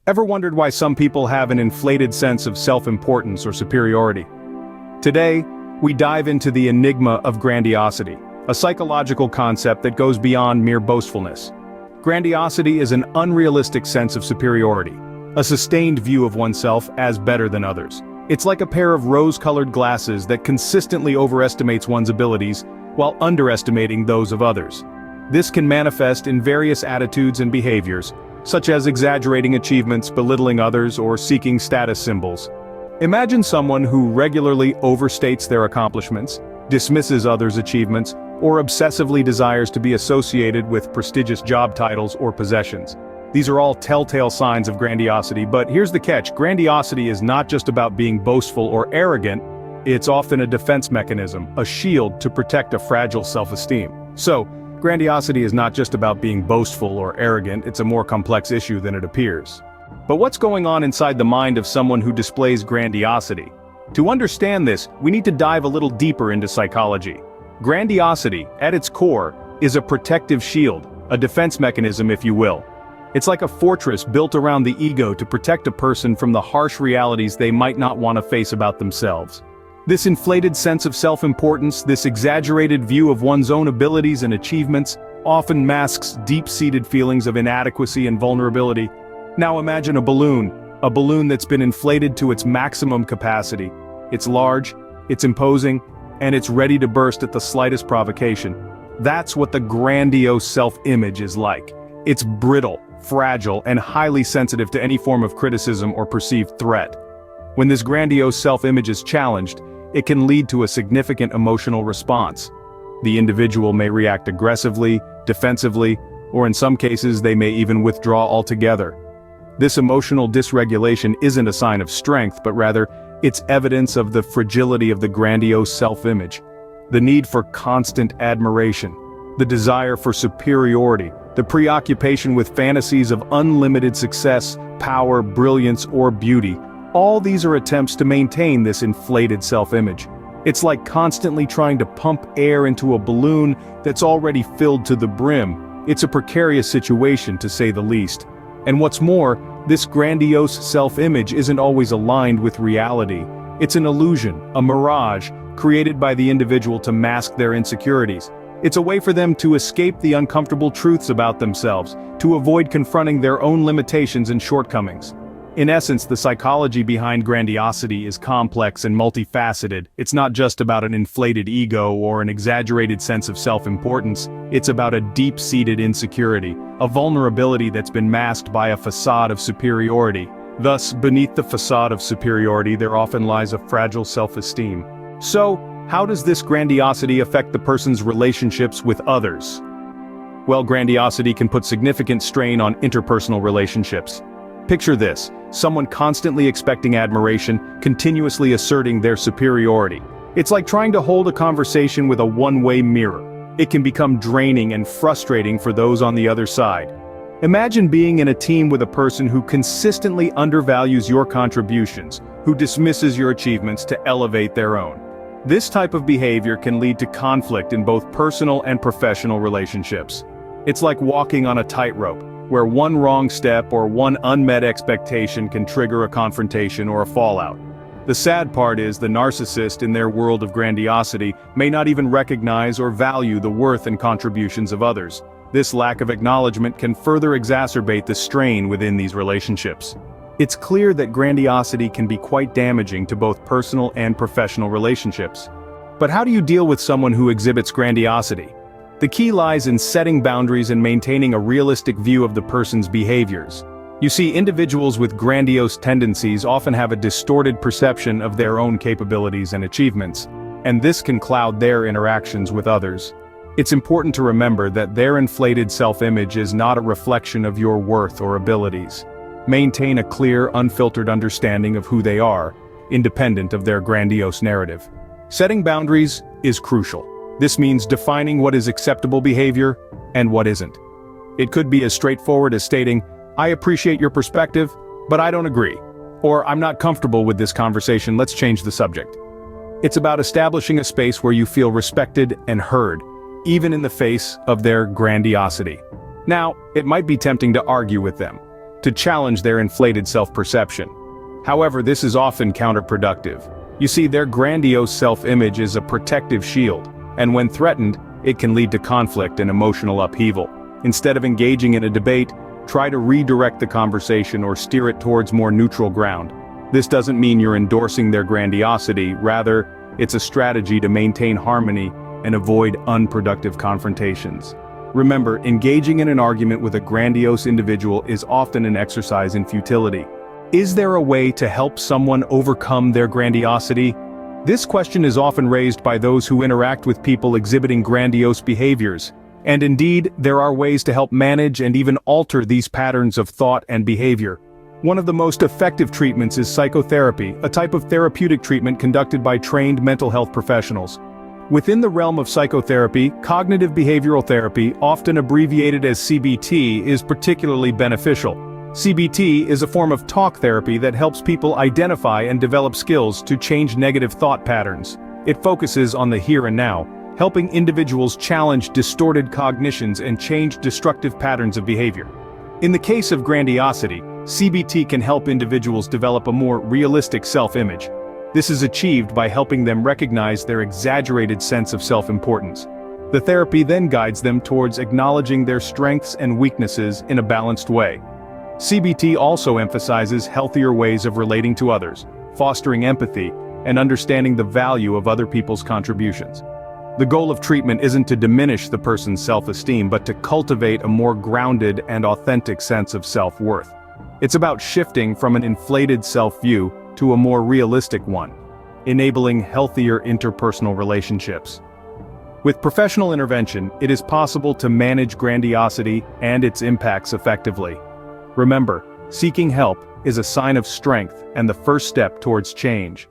Ever wondered why some people have an inflated sense of self-importance or superiority? Today, we dive into the enigma of grandiosity, a psychological concept that goes beyond mere boastfulness. Grandiosity is an unrealistic sense of superiority, a sustained view of oneself as better than others. It's like a pair of rose-colored glasses that consistently overestimates one's abilities while underestimating those of others. This can manifest in various attitudes and behaviors, such as exaggerating achievements, belittling others, or seeking status symbols. Imagine someone who regularly overstates their accomplishments, dismisses others' achievements, or obsessively desires to be associated with prestigious job titles or possessions. These are all telltale signs of grandiosity, but here's the catch: grandiosity is not just about being boastful or arrogant, it's often a defense mechanism, a shield to protect a fragile self-esteem. So, grandiosity is not just about being boastful or arrogant, it's a more complex issue than it appears. But what's going on inside the mind of someone who displays grandiosity? To understand this, we need to dive a little deeper into psychology. Grandiosity, at its core, is a protective shield, a defense mechanism if you will. It's like a fortress built around the ego to protect a person from the harsh realities they might not want to face about themselves. This inflated sense of self-importance, this exaggerated view of one's own abilities and achievements, often masks deep-seated feelings of inadequacy and vulnerability. Now imagine a balloon that's been inflated to its maximum capacity. It's large, it's imposing, and it's ready to burst at the slightest provocation. That's what the grandiose self-image is like. It's brittle, fragile, and highly sensitive to any form of criticism or perceived threat. When this grandiose self-image is challenged, it can lead to a significant emotional response. The individual may react aggressively, defensively, or in some cases they may even withdraw altogether. This emotional dysregulation isn't a sign of strength, but rather, it's evidence of the fragility of the grandiose self-image. The need for constant admiration, the desire for superiority, the preoccupation with fantasies of unlimited success, power, brilliance, or beauty. All these are attempts to maintain this inflated self-image. It's like constantly trying to pump air into a balloon that's already filled to the brim. It's a precarious situation, to say the least. And what's more, this grandiose self-image isn't always aligned with reality. It's an illusion, a mirage, created by the individual to mask their insecurities. It's a way for them to escape the uncomfortable truths about themselves, to avoid confronting their own limitations and shortcomings. In essence, the psychology behind grandiosity is complex and multifaceted. It's not just about an inflated ego or an exaggerated sense of self-importance. It's about a deep-seated insecurity, a vulnerability that's been masked by a facade of superiority. Thus, beneath the facade of superiority, there often lies a fragile self-esteem. So, how does this grandiosity affect the person's relationships with others? Well, grandiosity can put significant strain on interpersonal relationships. Picture this: someone constantly expecting admiration, continuously asserting their superiority. It's like trying to hold a conversation with a one-way mirror. It can become draining and frustrating for those on the other side. Imagine being in a team with a person who consistently undervalues your contributions, who dismisses your achievements to elevate their own. This type of behavior can lead to conflict in both personal and professional relationships. It's like walking on a tightrope, where one wrong step or one unmet expectation can trigger a confrontation or a fallout. The sad part is the narcissist in their world of grandiosity may not even recognize or value the worth and contributions of others. This lack of acknowledgement can further exacerbate the strain within these relationships. It's clear that grandiosity can be quite damaging to both personal and professional relationships. But how do you deal with someone who exhibits grandiosity? The key lies in setting boundaries and maintaining a realistic view of the person's behaviors. You see, individuals with grandiose tendencies often have a distorted perception of their own capabilities and achievements, and this can cloud their interactions with others. It's important to remember that their inflated self-image is not a reflection of your worth or abilities. Maintain a clear, unfiltered understanding of who they are, independent of their grandiose narrative. Setting boundaries is crucial. This means defining what is acceptable behavior and what isn't. It could be as straightforward as stating, "I appreciate your perspective, but I don't agree," or "I'm not comfortable with this conversation, let's change the subject." It's about establishing a space where you feel respected and heard, even in the face of their grandiosity. Now, it might be tempting to argue with them. to challenge their inflated self-perception. However, this is often counterproductive. You see, their grandiose self-image is a protective shield, and when threatened, it can lead to conflict and emotional upheaval. Instead of engaging in a debate, try to redirect the conversation or steer it towards more neutral ground. This doesn't mean you're endorsing their grandiosity, rather, it's a strategy to maintain harmony and avoid unproductive confrontations. Remember, engaging in an argument with a grandiose individual is often an exercise in futility. Is there a way to help someone overcome their grandiosity? This question is often raised by those who interact with people exhibiting grandiose behaviors. And indeed, there are ways to help manage and even alter these patterns of thought and behavior. One of the most effective treatments is psychotherapy, a type of therapeutic treatment conducted by trained mental health professionals. Within the realm of psychotherapy, cognitive behavioral therapy, often abbreviated as CBT, is particularly beneficial. CBT is a form of talk therapy that helps people identify and develop skills to change negative thought patterns. It focuses on the here and now, helping individuals challenge distorted cognitions and change destructive patterns of behavior. In the case of grandiosity, CBT can help individuals develop a more realistic self-image. This is achieved by helping them recognize their exaggerated sense of self-importance. The therapy then guides them towards acknowledging their strengths and weaknesses in a balanced way. CBT also emphasizes healthier ways of relating to others, fostering empathy, and understanding the value of other people's contributions. The goal of treatment isn't to diminish the person's self-esteem, but to cultivate a more grounded and authentic sense of self-worth. It's about shifting from an inflated self-view to a more realistic one, enabling healthier interpersonal relationships. With professional intervention, it is possible to manage grandiosity and its impacts effectively. Remember, seeking help is a sign of strength and the first step towards change.